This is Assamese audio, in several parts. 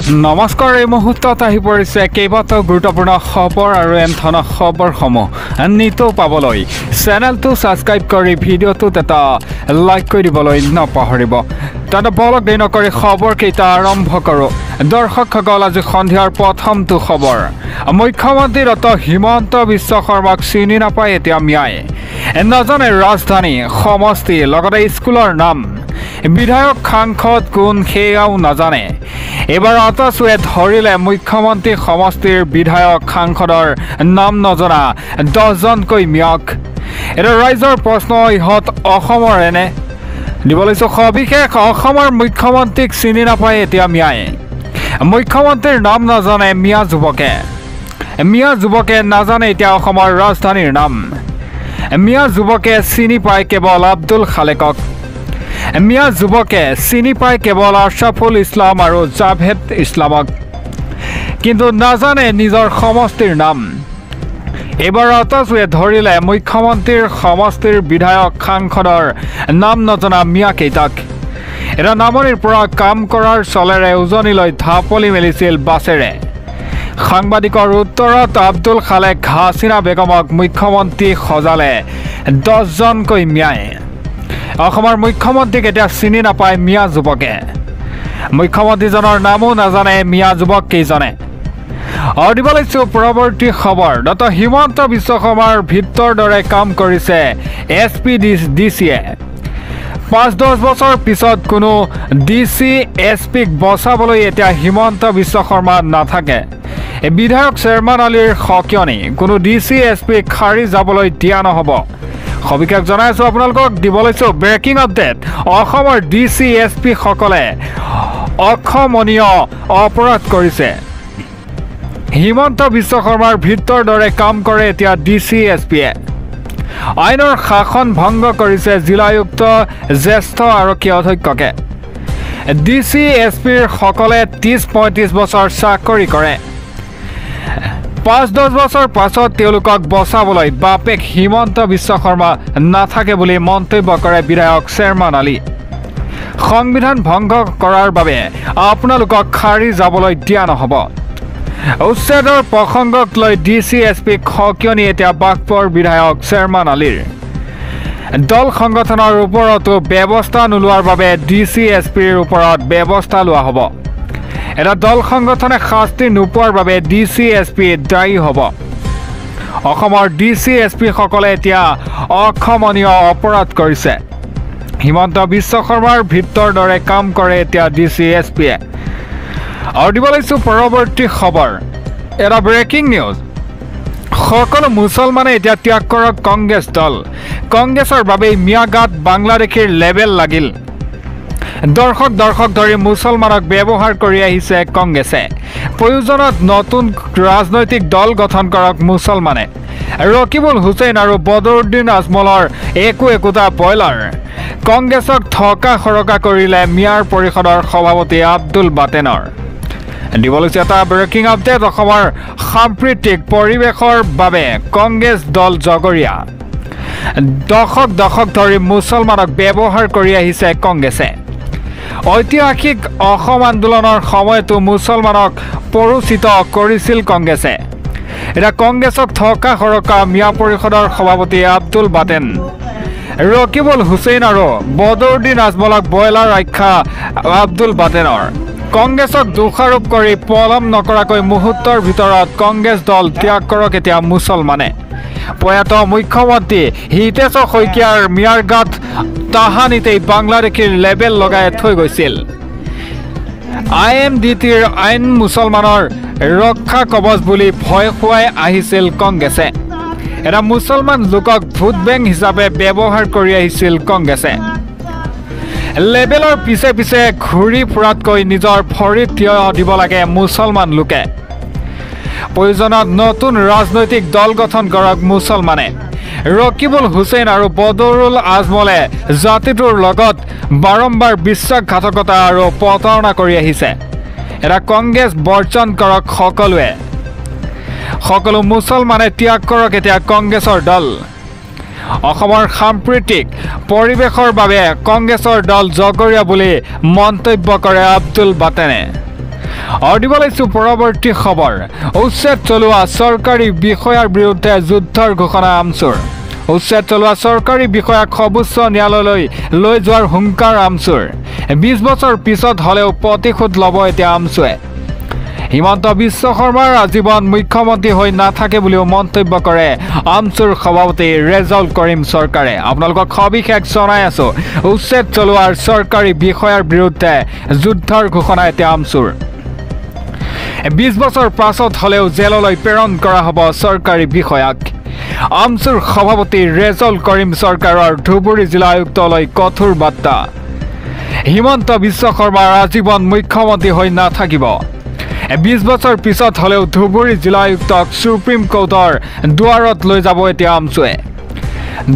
নমস্কাৰ এই মুহূৰ্তত আহি পৰিছে কেইবাটাও গুৰুত্বপূৰ্ণ খবৰ আৰু এন ধৰণৰ খবৰসমূহ নিতৌ পাবলৈ চেনেলটো ছাবস্ক্ৰাইব কৰি ভিডিঅ'টোত এটা লাইক কৰি দিবলৈ নাপাহৰিব। তেন্তে বলক দেৰি নকৰি খবৰকেইটা আৰম্ভ কৰোঁ। দৰ্শকসকল, আজি সন্ধিয়াৰ প্ৰথমটো খবৰ। মুখ্যমন্ত্ৰী ডক্টৰ হিমন্ত বিশ্ব শৰ্মাক চিনি নাপায় এতিয়া মিয়াই। নাজানে ৰাজধানী, সমষ্টি, লগতে স্কুলৰ নাম। বিধায়ক সাংসদ কোন সেয়াও নাজানে। এবাৰ আটাচুৱে ধৰিলে মুখ্যমন্ত্ৰী সমষ্টিৰ বিধায়ক সাংসদৰ নাম নজনা 10জনকৈ মিয়াক। এটা ৰাইজৰ প্ৰশ্ন, ইহঁত অসমৰ এনে দিবলৈ সবিশেষ। অসমৰ মুখ্যমন্ত্ৰীক চিনি নাপায় এতিয়া মিয়াই। মুখ্যমন্ত্ৰীৰ নাম নাজানে মিয়া যুৱকে নাজানে এতিয়া অসমৰ ৰাজধানীৰ নাম। মিয়া যুৱকে চিনি পায় কেৱল আব্দুল খালেকক। মিয়া যুৱকে চিনি পায় কেৱল আশৰাফুল ইছলাম আৰু জাভেদ ইছলামক, কিন্তু নাজানে নিজৰ সমষ্টিৰ নাম। এইবাৰ আটাচুৱে ধৰিলে মুখ্যমন্ত্ৰীৰ সমষ্টিৰ বিধায়ক সাংসদৰ নাম নজনা মিয়াকেইটাক। এটা নামনিৰ পৰা কাম কৰাৰ চলেৰে উজনিলৈ ঢাপলি মেলিছিল বাছেৰে। সাংবাদিকৰ উত্তৰত আব্দুল খালেক, হাছিনা বেগমক মুখ্যমন্ত্ৰী সজালে 10জনকৈ মিয়াই। অসমৰ মুখ্যমন্ত্ৰীক এতিয়া চিনি নাপায় মিয়া যুৱকে। মুখ্যমন্ত্ৰীজনৰ নামো নাজানে মিয়া যুৱক কেইজনে। আৰু দিব লৈছোঁ পৰৱৰ্তী খবৰ। ডক্টৰ হিমন্ত বিশ্ব শৰ্মাৰ ভিত্তৰ দৰে কাম কৰিছে SPDCয়ে। 5-10 বছৰ পিছত কোনো DC SPক বচাবলৈ এতিয়া হিমন্ত বিশ্ব শৰ্মা নাথাকে। বিধায়ক চেয়াৰমান আলীৰ সকিয়নি, কোনো DC SPক সাৰি যাবলৈ দিয়া নহ'ব। সবিশেষ জনাইছোঁ আপোনালোকক, দিব লৈছোঁ ব্ৰেকিং আপডেট। অসমৰ DC SP সকলে অক্ষমনীয় অপৰাধ কৰিছে। হিমন্ত বিশ্ব শৰ্মাৰ ভিত্তৰ দৰে কাম কৰে এতিয়া DC SPয়ে। আইনৰ শাসন ভংগ কৰিছে জিলায়ুক্ত, জ্যেষ্ঠ আৰক্ষী অধ্যক্ষকে। DC SPৰ সকলে 30-35 বছৰ চাকৰি কৰে। 5-10 বছৰ পাছত তেওঁলোকক বচাবলৈ বাপেক হিমন্ত বিশ্ব শৰ্মা নাথাকে বুলি মন্তব্য কৰে বিধায়ক চেয়াৰমান আলী। সংবিধান ভংগ কৰাৰ বাবে আপোনালোকক সাৰি যাবলৈ দিয়া নহ'ব। উচ্ছেদৰ প্ৰসংগক লৈ DC SPক সকিয়নি এতিয়া বাঘপুৰ বিধায়ক চেয়াৰমান আলীৰ। দল সংগঠনৰ ওপৰতো ব্যৱস্থা নোলোৱাৰ বাবে DC SPৰ ওপৰত ব্যৱস্থা লোৱা হ'ব। এটা দল সংগঠনে শাস্তি নোপোৱাৰ বাবে DC SP দায়ী হ'ব। অসমৰ DC SP সকলে এতিয়া অক্ষমনীয় অপৰাধ কৰিছে। হিমন্ত বিশ্ব শৰ্মাৰ ভিত্তৰ দৰে কাম কৰে এতিয়া DC SPয়ে। আৰু দিব লৈছোঁ পৰৱৰ্তী খবৰ। এটা ব্ৰেকিং নিউজ। সকলো মুছলমানে এতিয়া ত্যাগ কৰক কংগ্ৰেছ দল। কংগ্ৰেছৰ বাবেই মিয়াগাত বাংলাদেশীৰ লেবেল লাগিল। দৰ্শক ধৰি মুছলমানক ব্যৱহাৰ কৰি আহিছে কংগ্ৰেছে। প্ৰয়োজনত নতুন ৰাজনৈতিক দল গঠন কৰক মুছলমানে। ৰকিবুল হুছেইন আৰু বদৰুদ্দিন আজমলৰ একোটা ব্ৰইলাৰ। কংগ্ৰেছক থকা সৰকা কৰিলে মিয়াৰ পৰিষদৰ সভাপতি আব্দুল বাটেনৰ। দিব লৈছে এটা ব্ৰেকিং আপডেট। অসমৰ সাম্প্ৰতিক পৰিৱেশৰ বাবে কংগ্ৰেছ দল জগৰীয়া। দশক ধৰি মুছলমানক ব্যৱহাৰ কৰি আহিছে কংগ্ৰেছে। ঐতিহাসিক অসম আন্দোলনৰ সময়তো মুছলমানক পৰিচিত কৰিছিল কংগ্ৰেছে। এতিয়া কংগ্ৰেছক থকা সৰকা মিয়া পৰিষদৰ সভাপতি আব্দুল বাটেন, ৰকিবুল হুছেইন আৰু বদৰুদ্দিন আজমলক ব্ৰইলাৰ আখ্যা আব্দুল বাটেনৰ। কংগ্ৰেছক দোষাৰোপ কৰি পলম নকৰাকৈ মুহূৰ্তৰ ভিতৰত কংগ্ৰেছ দল ত্যাগ কৰক এতিয়া মুছলমানে। প্ৰয়াত মুখ্যমন্ত্ৰী হিতেশ শইকীয়াৰ মিয়াৰ গাত তাহানিতেই বাংলাদেশীৰ লেবেল লগাই থৈ গৈছিল। IMDTৰ আইন মুছলমানৰ ৰক্ষা কবচ বুলি ভয় খুৱাই আহিছিল কংগ্ৰেছে। এটা মুছলমান লোকক ভোট বেংক হিচাপে ব্যৱহাৰ কৰি আহিছিল কংগ্ৰেছে। লেবেলৰ পিছে ঘূৰি ফুৰাতকৈ নিজৰ ভৰিত থিয় দিব লাগে মুছলমান লোকে। প্ৰয়োজনত নতুন ৰাজনৈতিক দল গঠন কৰক মুছলমানে। ৰকিবুল হুছেইন আৰু বদৰুল আজমলে জাতিটোৰ লগত বাৰম্বাৰ বিশ্বাসঘাতকতা আৰু প্ৰতাৰণা কৰি আহিছে। এটা কংগ্ৰেছ বৰ্জন কৰক সকলোৱে। সকলো মুছলমানে ত্যাগ কৰক এতিয়া কংগ্ৰেছৰ দল। অসমৰ সাম্প্ৰতিক পৰিৱেশৰ বাবে কংগ্ৰেছৰ দল জগৰীয়া বুলি মন্তব্য কৰে আব্দুল বাটেনে। আৰু দিব লাগিছো পৰৱৰ্তী খবৰ উচ্ছেদ চলোৱা চৰকাৰী বিষয়াৰ বিৰুদ্ধে যুদ্ধৰ ঘোষণা আমচুৰ উচ্ছেদ চলোৱা চৰকাৰী বিষয়াক সৰ্বোচ্চ ন্যায়ালয়লৈ লৈ যোৱাৰ হুংকাৰ আমচুৰ 20 বছৰ পিছত হলেও প্ৰতিশোধ ল'ব এতিয়া আমচুৱে হিমন্ত বিশ্ব শৰ্মাৰ আজীৱন মুখ্যমন্ত্ৰী হৈ নাথাকে বুলিও মন্তব্য কৰে আমচুৰ সভাপতি ৰেজাউল কৰিম চৰকাৰে আপোনালোকক সবিশেষ জনাই আছো উচ্ছেদ চলোৱাৰ চৰকাৰী বিষয়াৰ বিৰুদ্ধে যুদ্ধৰ ঘোষণা এতিয়া আমচুৰ 20 বছৰ পাছত হলেও জেললৈ প্ৰেৰণ কৰা হ'ব চৰকাৰী বিষয়াক আমচুৰ সভাপতি ৰেজাউল কৰিম চৰকাৰৰ ধুবুৰী জিলা আয়ুক্তলৈ কঠোৰ বাৰ্তা হিমন্ত বিশ্ব শৰ্মাৰ আজীৱন মুখ্যমন্ত্ৰী হৈ নাথাকিব 20 বছৰ পিছত হলেও ধুবুৰী জিলা আয়ুক্তক সুপ্ৰিম কোৰ্টৰ দুৱাৰত লৈ যাব এতিয়া আমচুৱে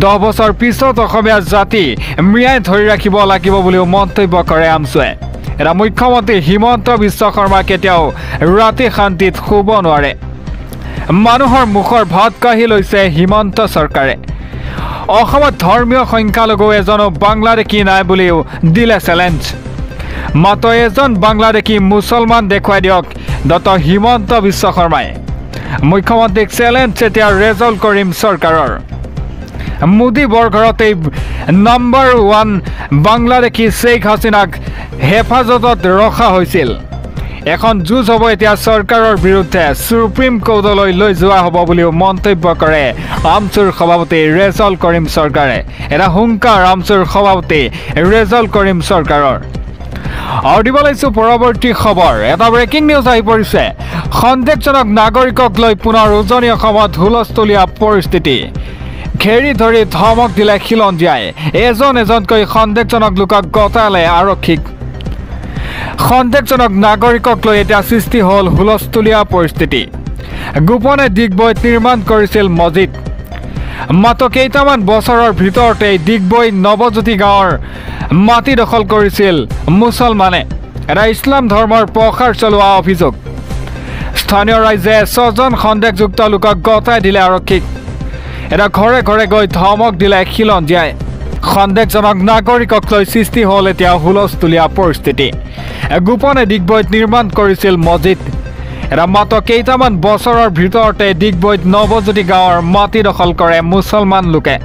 10 বছৰ পিছত অসমীয়া জাতি ম্যায় ধৰি ৰাখিব লাগিব বুলিও মন্তব্য কৰে আমচুৱে এটা মুখ্যমন্ত্ৰী হিমন্ত বিশ্ব শৰ্মা কেতিয়াও ৰাতি শান্তিত শুব নোৱাৰে মানুহৰ মুখৰ ভাত কাঢ়ি লৈছে হিমন্ত চৰকাৰে অসমত ধৰ্মীয় সংখ্যালঘু এজনো বাংলাদেশী নাই বুলিও দিলে চেলেঞ্জ মাত্ৰ এজন বাংলাদেশী মুছলমান দেখুৱাই দিয়ক ডক্টৰ হিমন্ত বিশ্ব শৰ্মাই মুখ্যমন্ত্ৰীক চেলেঞ্জ এতিয়া ৰেজাউল কৰিম চৰকাৰৰ মোদী বৰঘৰতে নম্বৰ 1 বাংলাদেশী শ্বেখ হাছিনাক হেফাজতত ৰখা হৈছিল এখন যুঁজ হ'ব এতিয়া চৰকাৰৰ বিৰুদ্ধে সুপ্ৰিম কোৰ্টলৈ লৈ যোৱা হ'ব বুলিও মন্তব্য কৰে আমচুৰ সভাপতি ৰেজাউল কৰিম চৰকাৰে এটা হুংকাৰ আমচুৰ সভাপতি ৰেজাউল কৰিম চৰকাৰৰ আৰু দিব লাগিছো পৰৱৰ্তী খবৰ এটা ব্ৰেকিং নিউজ আহি পৰিছে সন্দেহজনক নাগৰিকক লৈ পুনৰ উজনি অসমত হুলস্থলীয়া পৰিস্থিতি ঘেৰি ধৰি ধমক দিলে খিলঞ্জীয়াই এজনকৈ সন্দেহজনক লোকক গতালে আৰক্ষীক সন্দেহজনক নাগৰিকক লৈ এতিয়া সৃষ্টি হ'ল হুলস্থলীয়া পৰিস্থিতি গোপনে ডিগবৈত নিৰ্মাণ কৰিছিল মছজিদ মাত্ৰ কেইটামান বছৰৰ ভিতৰতে ডিগবৈ নৱজ্যোতি গাঁৱৰ মাটি দখল কৰিছিল মুছলমানে এটা ইছলাম ধৰ্মৰ প্ৰসাৰ চলোৱা অভিযোগ স্থানীয় ৰাইজে 6জন সন্দেহযুক্ত লোকক গতাই দিলে আৰক্ষীক এটা ঘৰে ঘৰে গৈ ধমক দিলে খিলঞ্জীয়াই সন্দেহজনক নাগৰিকক লৈ সৃষ্টি হ'ল এতিয়া হুলস্থলীয়া পৰিস্থিতি গোপনে ডিগবৈত নিৰ্মাণ কৰিছিল মছজিদ এটা মাত্ৰ কেইটামান বছৰৰ ভিতৰতে ডিগবৈত নৱজ্যোতি গাঁৱৰ মাটি দখল কৰে মুছলমান লোকে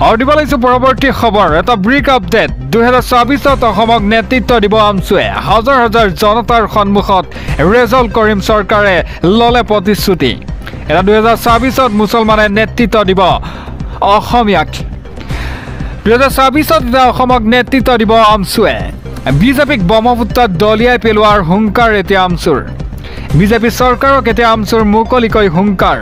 আৰু দিব লাগিছো পৰৱৰ্তী খবৰ এটা ব্ৰিক আপডেট 2024ত অসমক নেতৃত্ব দিব আমচুৱে হাজাৰ হাজাৰ জনতাৰ সন্মুখত ৰেজাউল কৰিম চৰকাৰে ললে প্ৰতিশ্ৰুতি এটা 2024ত মুছলমানে নেতৃত্ব দিব অসমীয়াক 2024ত অসমক নেতৃত্ব দিব আমচুৱে বিজেপিক ব্ৰহ্মপুত্ৰত দলিয়াই পেলোৱাৰ হুংকাৰ এতিয়া আমচুৰ বিজেপি চৰকাৰক এতিয়া আমচুৰ মুকলিকৈ হুংকাৰ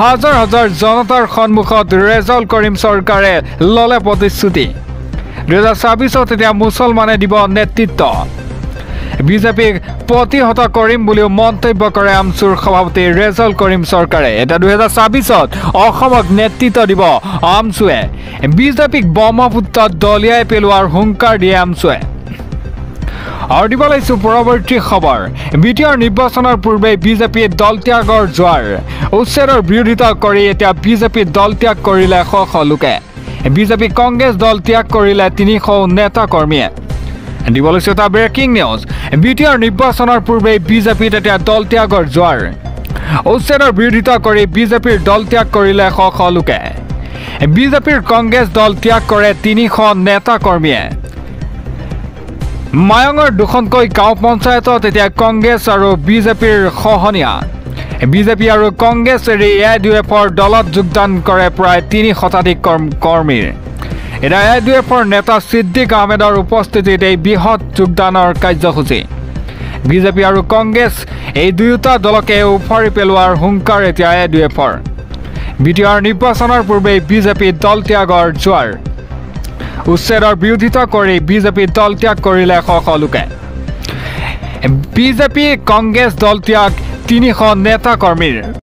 হাজাৰ হাজাৰ জনতাৰ সন্মুখত ৰেজাউল কৰিম চৰকাৰে ললে প্ৰতিশ্ৰুতি 2024ত এতিয়া মুছলমানে দিব নেতৃত্ব বিজেপিক প্ৰতিহত কৰিম বুলিও মন্তব্য কৰে আমচুৰ সভাপতি ৰেজাউল কৰিম চৰকাৰে এটা 2024ত অসমক নেতৃত্ব দিব আমচুৱে বিজেপিক ব্ৰহ্মপুত্ৰত দলিয়াই পেলোৱাৰ হুংকাৰ দিয়ে আমচুৱে আৰু দিব লাগিছো পৰৱৰ্তী খবৰ বিটিআৰ নিৰ্বাচনৰ পূৰ্বে বিজেপি দল ত্যাগৰ জোৱাৰ উচ্ছেদৰ বিৰোধিতা কৰি এতিয়া বিজেপি দল ত্যাগ কৰিলে শ লোকে বিজেপি কংগ্ৰেছ দল ত্যাগ কৰিলে 300 নেতা কৰ্মীয়ে দিব লাগিছো এটা ব্ৰেকিং নিউজ বিটিআৰ নিৰ্বাচনৰ পূৰ্বে বিজেপিত এতিয়া দল ত্যাগৰ জোৱাৰ উচ্ছেদৰ বিৰোধিতা কৰি বিজেপিৰ দল ত্যাগ কৰিলে শ লোকে বিজেপিৰ কংগ্ৰেছ দল ত্যাগ কৰে 300 নেতা কৰ্মীয়ে মায়ঙৰ দুখনকৈ গাঁও পঞ্চায়তত এতিয়া কংগ্ৰেছ আৰু বিজেপিৰ খহনীয়া বিজেপি আৰু কংগ্ৰেছ এৰি এআইডিএফৰ দলত যোগদান কৰে প্ৰায় 3 শতাধিক কৰ্মীৰ এটা এআইডিএফৰ নেতা সিদ্দিক আহমেদৰ উপস্থিতিত এই বৃহৎ যোগদানৰ কাৰ্যসূচী বিজেপি আৰু কংগ্ৰেছ এই দুয়োটা দলকে উফাৰি পেলোৱাৰ হুংকাৰ এতিয়া এআইডিএফৰ বিটিআৰ নিৰ্বাচনৰ পূৰ্বে বিজেপি দল ত্যাগৰ জোৱাৰ উচ্ছেদৰ বিৰোধিতা কৰি বিজেপি দল ত্যাগ কৰিলে শ লোকে বিজেপি কংগ্ৰেছ দল ত্যাগ 300 নেতা কৰ্মীৰ